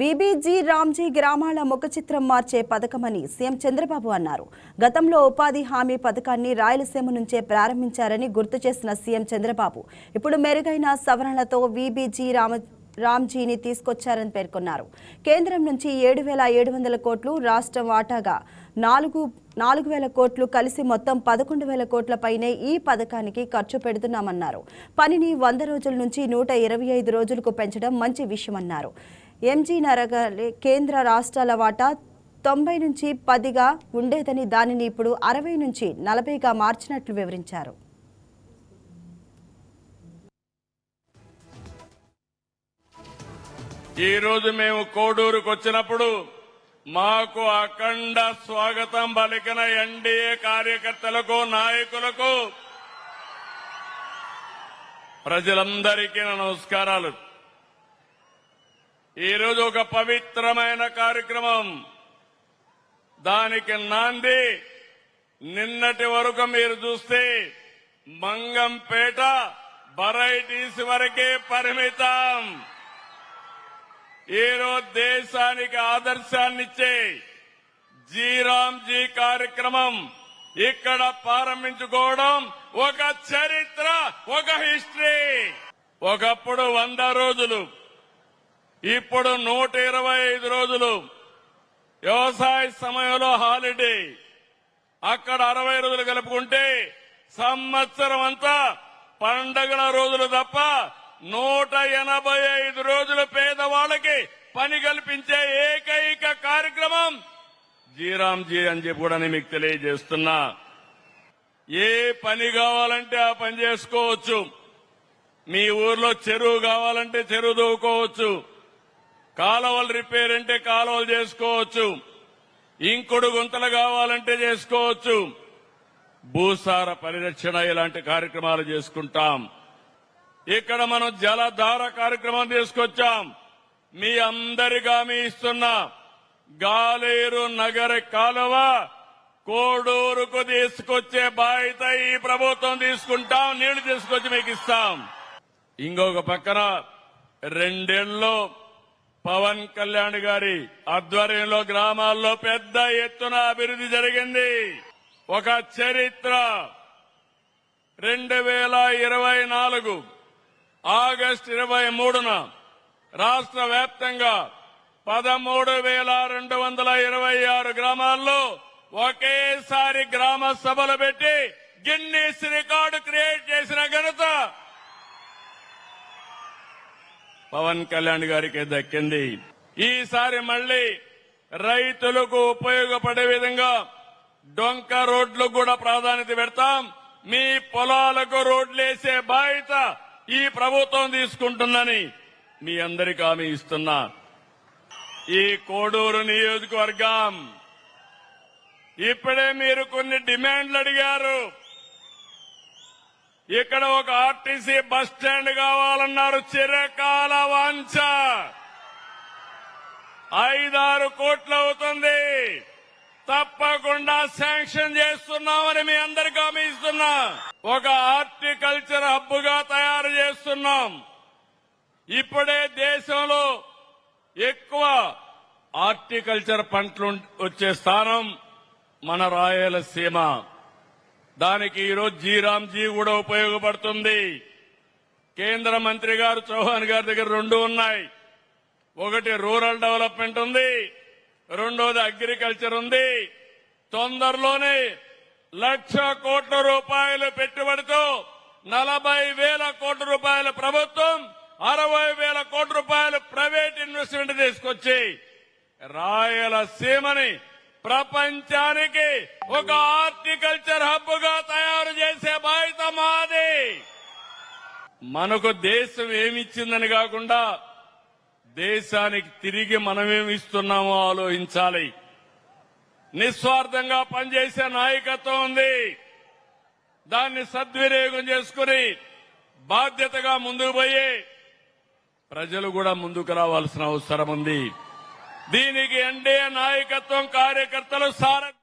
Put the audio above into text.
VBG Ramji గ్రామాల ముఖ చిత్రం మార్చే పథకమని సీఎం చంద్రబాబు అన్నారు. గతంలో ఉపాధి హామీ పథకాన్ని రాయలసీమ నుంచే ప్రారంభించారని గుర్తు చేసిన సీఎం చంద్రబాబు ఇప్పుడు మెరుగైన సవరణలతో వీబీజీ రామ్జీని తీసుకొచ్చారని పేర్కొన్నారు. కేంద్రం నుంచి 7,700 కోట్లు, రాష్ట్రం వాటాగా 4,000 కోట్లు కలిసి మొత్తం 11,000 కోట్ల పైనే ఈ పథకానికి ఖర్చు పెడుతున్నామన్నారు. పనిని 100 రోజుల నుంచి 125 రోజులకు పెంచడం మంచి విషయమన్నారు. ఎంజీ నరగలే కేంద్ర రాష్ట్రాల వాటా 90 నుంచి 10గా ఉండేదని దానిని ఇప్పుడు 60 నుంచి 40గా మార్చినట్లు వివరించారు. ఈ రోజు మేము కోడూరుకు వచ్చినప్పుడు మాకు అఖండ స్వాగతం పలికిన ఎన్డీఏ కార్యకర్తలకు, నాయకులకు, ప్రజలందరికీ నమస్కారాలు. ఈరోజు ఒక పవిత్రమైన కార్యక్రమం. దానికి నాంది నిన్నటి వరకు మీరు చూస్తే మంగంపేట వెరైటీస్ వరకే పరిమితం. ఈరోజు దేశానికి ఆదర్శాన్నిచ్చే జీ కార్యక్రమం ఇక్కడ ప్రారంభించుకోవడం ఒక చరిత్ర, ఒక హిస్టరీ. ఒకప్పుడు 100 రోజులు, ఇప్పుడు 125 రోజులు. వ్యవసాయ సమయంలో హాలిడే, అక్కడ 60 రోజులు కలుపుకుంటే సంవత్సరం అంతా పండగల రోజులు తప్ప 185 రోజులు పేదవాళ్ళకి పని కల్పించే ఏకైక కార్యక్రమం జీ అని చెప్పి కూడా మీకు తెలియజేస్తున్నా. ఏ పని కావాలంటే ఆ పని చేసుకోవచ్చు. మీ ఊర్లో చెరువు కావాలంటే చెరువు దూకోవచ్చు, కాలువలు రిపేర్ అంటే కాలువలు చేసుకోవచ్చు, ఇంకుడు గుంతలు కావాలంటే చేసుకోవచ్చు, భూసార పరిరక్షణ ఇలాంటి కార్యక్రమాలు చేసుకుంటాం. ఇక్కడ మనం జలధార కార్యక్రమం తీసుకొచ్చాం. మీ అందరికీ హామీ ఇస్తున్నా, గాలేరు నగర కాలువ కోడూరుకు తీసుకొచ్చే బాధ్యత ఈ ప్రభుత్వం తీసుకుంటాం. నీళ్లు తీసుకొచ్చి మీకు ఇస్తాం. ఇంకొక పక్కన 2 ఏళ్లలో పవన్ కళ్యాణ్ గారి ఆధ్వర్యంలో గ్రామాల్లో పెద్ద ఎత్తున అభివృద్ధి జరిగింది. ఒక చరిత్ర. 2024 ఆగస్టు 23న రాష్ట్ర వ్యాప్తంగా 13,226 గ్రామాల్లో ఒకేసారి గ్రామ సభలు పెట్టి గిన్నీస్ రికార్డు క్రియేట్ చేసిన ఘనత పవన్ కళ్యాణ్ గారికి దక్కింది. ఈసారి మళ్లీ రైతులకు ఉపయోగపడే విధంగా డొంక రోడ్లకు కూడా ప్రాధాన్యత పెడతాం. మీ పొలాలకు రోడ్లేసే బాధ్యత ఈ ప్రభుత్వం తీసుకుంటుందని మీ అందరికీ హామీ ఇస్తున్నా. ఈ కోడూరు నియోజకవర్గం ఇప్పుడే మీరు కొన్ని డిమాండ్లు అడిగారు. ఇక్కడ ఒక ఆర్టీసీ బస్ స్టాండ్ కావాలన్నారు. చిరకాల వాంఛ. 5-6 కోట్లు అవుతుంది. తప్పకుండా శాంక్షన్ చేస్తున్నామని మీ అందరికీ హామీ ఇస్తున్నా. ఒక హార్టికల్చర్ హబ్ గా తయారు చేస్తున్నాం. ఇప్పుడే దేశంలో ఎక్కువ హార్టికల్చర్ పంటలు వచ్చే స్థానం మన రాయలసీమ. దానికి ఈరోజు జీ కూడా ఉపయోగపడుతుంది. కేంద్ర మంత్రి గారు చౌహాన్ గారి దగ్గర 2 ఉన్నాయి. ఒకటి రూరల్ డెవలప్మెంట్ ఉంది, రెండోది అగ్రికల్చర్ ఉంది. తొందరలోనే 1,00,000 కోట్ల రూపాయలు పెట్టుబడితో 40,000 కోట్ల రూపాయల ప్రభుత్వం, 60,000 కోట్ల రూపాయలు ప్రైవేట్ ఇన్వెస్ట్మెంట్ తీసుకొచ్చి రాయలసీమని ప్రపంచానికి ఒక హార్టికల్చర్ హబ్ గా తయారు చేసే బాధ్యత మాది. మనకు దేశం ఏమిచ్చిందని కాకుండా దేశానికి తిరిగి మనమేమిస్తున్నామో ఆలోచించాలి. నిస్వార్థంగా పనిచేసే నాయకత్వం ఉంది. దాన్ని సద్వినియోగం చేసుకుని బాధ్యతగా ముందుకు పోయి ప్రజలు కూడా ముందుకు రావాల్సిన అవసరం ఉంది. దీనికి ఎన్డీఏ నాయకత్వం, కార్యకర్తలు సారథ్యం